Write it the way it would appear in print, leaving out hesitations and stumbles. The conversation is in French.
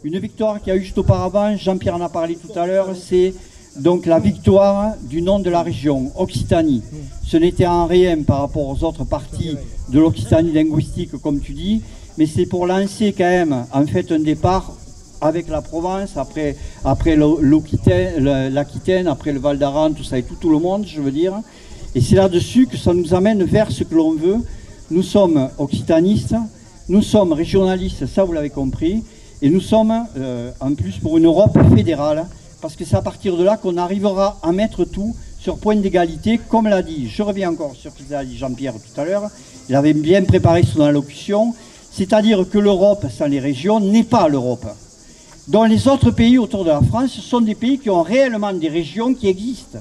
Une victoire qui a eu juste auparavant, Jean-Pierre en a parlé tout à l'heure, c'est donc la victoire du nom de la région, Occitanie. Ce n'était en rien par rapport aux autres parties de l'Occitanie linguistique, comme tu dis, mais c'est pour lancer quand même, en fait, un départ avec la Provence, après l'Aquitaine, après le Val d'Aran, tout ça, et tout le monde, je veux dire. Et c'est là-dessus que ça nous amène vers ce que l'on veut. Nous sommes occitanistes, nous sommes régionalistes, ça vous l'avez compris, et nous sommes en plus pour une Europe fédérale, parce que c'est à partir de là qu'on arrivera à mettre tout sur point d'égalité, comme l'a dit, je reviens encore sur ce qu'a dit Jean-Pierre tout à l'heure, il avait bien préparé son allocution, c'est-à-dire que l'Europe sans les régions n'est pas l'Europe. Dans les autres pays autour de la France, ce sont des pays qui ont réellement des régions qui existent.